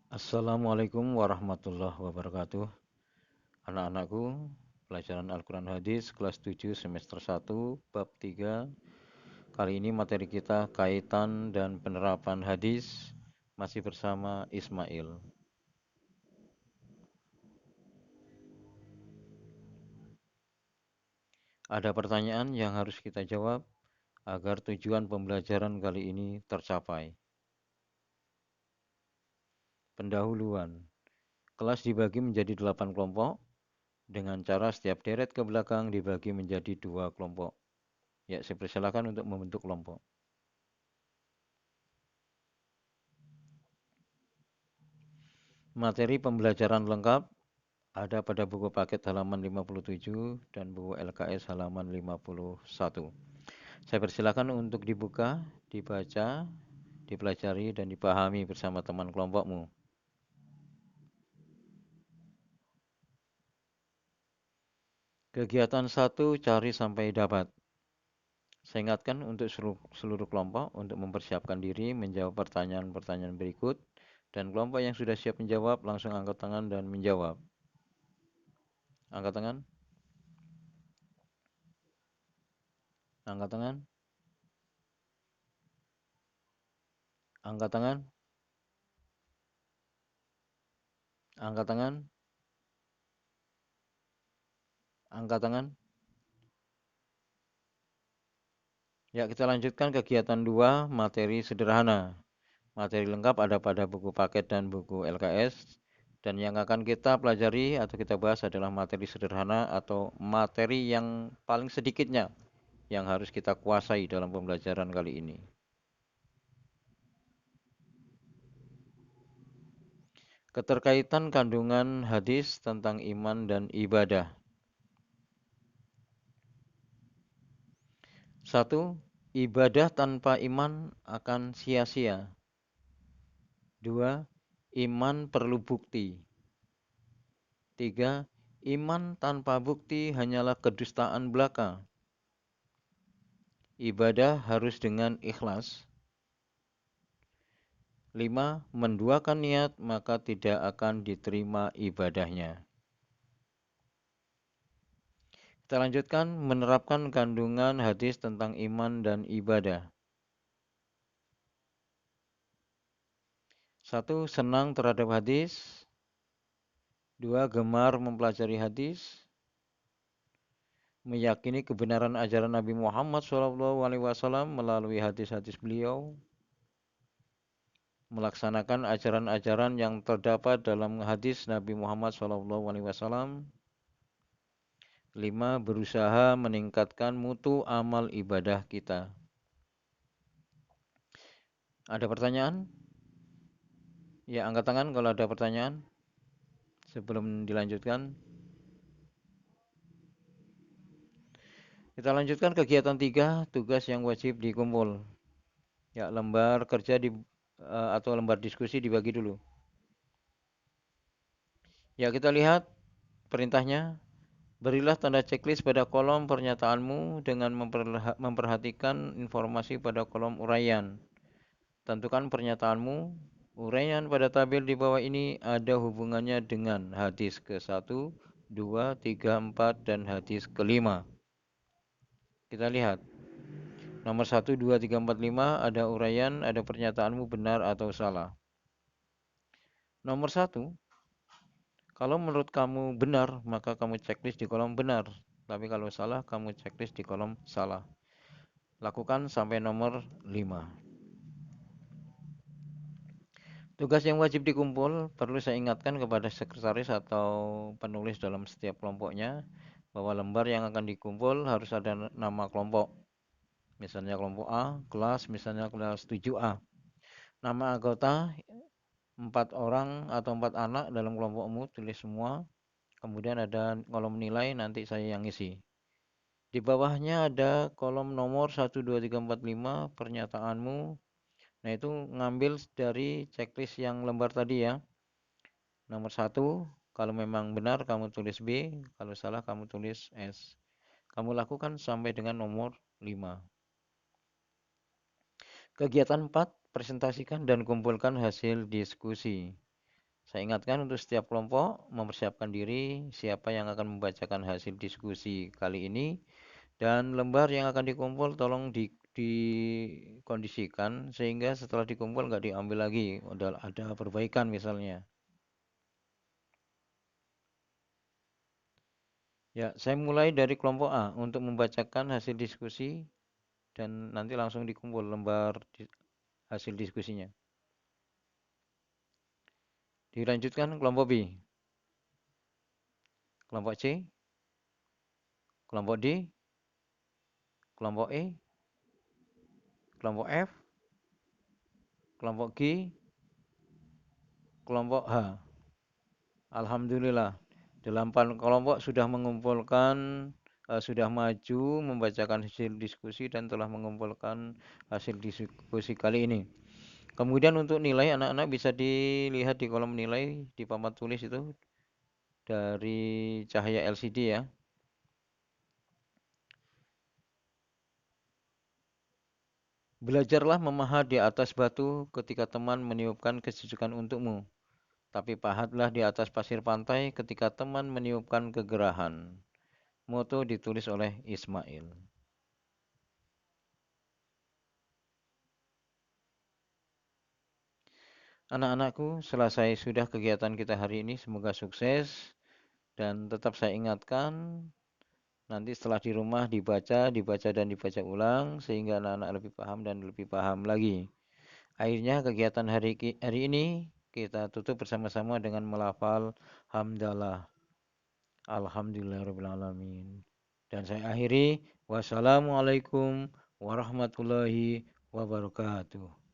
Assalamualaikum warahmatullahi wabarakatuh. Anak-anakku, pelajaran Al-Quran Hadis kelas 7 semester 1 bab 3. Kali ini materi kita kaitan dan penerapan hadis masih bersama Ismail. Ada pertanyaan yang harus kita jawab agar tujuan pembelajaran kali ini tercapai. Pendahuluan. Kelas dibagi menjadi 8 kelompok dengan cara setiap deret ke belakang dibagi menjadi 2 kelompok. Ya, saya persilakan untuk membentuk kelompok. Materi pembelajaran lengkap ada pada buku paket halaman 57 dan buku LKS halaman 51. Saya persilakan untuk dibuka, dibaca, dipelajari, dan dipahami bersama teman kelompokmu. Kegiatan 1, cari sampai dapat. Saya ingatkan untuk seluruh kelompok untuk mempersiapkan diri menjawab pertanyaan-pertanyaan berikut, dan kelompok yang sudah siap menjawab langsung angkat tangan dan menjawab. Angkat tangan, angkat tangan, angkat tangan, angkat tangan, angkat tangan. Ya, kita lanjutkan kegiatan 2, materi sederhana. Materi lengkap ada pada buku paket dan buku LKS. Dan yang akan kita pelajari atau kita bahas adalah materi sederhana atau materi yang paling sedikitnya yang harus kita kuasai dalam pembelajaran kali ini. Keterkaitan kandungan hadis tentang iman dan ibadah. 1. Ibadah tanpa iman akan sia-sia. 2. Iman perlu bukti. 3. Iman tanpa bukti hanyalah kedustaan belaka. Ibadah harus dengan ikhlas. 5. Menduakan niat maka tidak akan diterima ibadahnya. Kita lanjutkan menerapkan kandungan hadis tentang iman dan ibadah. 1. Senang terhadap hadis. 2. Gemar mempelajari hadis. Meyakini kebenaran ajaran Nabi Muhammad SAW melalui hadis-hadis beliau. Melaksanakan ajaran-ajaran yang terdapat dalam hadis Nabi Muhammad SAW. 5. Berusaha meningkatkan mutu amal ibadah kita. Ada pertanyaan? Ya, angkat tangan kalau ada pertanyaan sebelum dilanjutkan. Kita lanjutkan kegiatan 3, tugas yang wajib dikumpul. Ya, lembar kerja atau lembar diskusi dibagi dulu. Ya, kita lihat perintahnya. Berilah tanda checklist pada kolom pernyataanmu dengan memperhatikan informasi pada kolom uraian. Tentukan pernyataanmu. Uraian pada tabel di bawah ini ada hubungannya dengan hadis ke-1, 2, 3, 4, dan hadis ke-5. Kita lihat. Nomor 1, 2, 3, 4, 5 ada uraian, ada pernyataanmu benar atau salah. Nomor 1, kalau menurut kamu benar, maka kamu checklist di kolom benar. Tapi kalau salah, kamu checklist di kolom salah. Lakukan sampai nomor 5. Tugas yang wajib dikumpul, perlu saya ingatkan kepada sekretaris atau penulis dalam setiap kelompoknya, bahwa lembar yang akan dikumpul harus ada nama kelompok. Misalnya kelompok A, kelas, misalnya kelas 7A. Nama anggota 4 orang atau 4 anak dalam kelompokmu, tulis semua. Kemudian ada kolom nilai, nanti saya yang isi. Di bawahnya ada kolom nomor 1, 2, 3, 4, 5, pernyataanmu. Nah, itu ngambil dari checklist yang lembar tadi ya. Nomor 1, kalau memang benar kamu tulis B, kalau salah kamu tulis S. Kamu lakukan sampai dengan nomor 5. Kegiatan 4, presentasikan dan kumpulkan hasil diskusi. Saya ingatkan untuk setiap kelompok mempersiapkan diri siapa yang akan membacakan hasil diskusi kali ini dan lembar yang akan dikumpul tolong dikondisikan sehingga setelah dikumpul nggak diambil lagi. Udah ada perbaikan misalnya. Ya, saya mulai dari kelompok A untuk membacakan hasil diskusi dan nanti langsung dikumpul lembar hasil diskusinya. Dilanjutkan kelompok B, kelompok C, kelompok D, kelompok E, kelompok F, kelompok G, kelompok H. Alhamdulillah, 8 kelompok sudah mengumpulkan, sudah maju membacakan hasil diskusi dan telah mengumpulkan hasil diskusi kali ini. Kemudian untuk nilai anak-anak bisa dilihat di kolom nilai di papan tulis itu dari cahaya LCD ya. Belajarlah memahat di atas batu ketika teman meniupkan kesejukan untukmu. Tapi pahatlah di atas pasir pantai ketika teman meniupkan kegerahan. Moto ditulis oleh Ismail. Anak-anakku, selesai sudah kegiatan kita hari ini. Semoga sukses. Dan tetap saya ingatkan, nanti setelah di rumah dibaca dan dibaca ulang. Sehingga anak-anak lebih paham dan lebih paham lagi. Akhirnya kegiatan hari ini kita tutup bersama-sama dengan melafal hamdalah. Alhamdulillahirrahmanirrahim. Dan saya akhiri. Wassalamualaikum warahmatullahi wabarakatuh.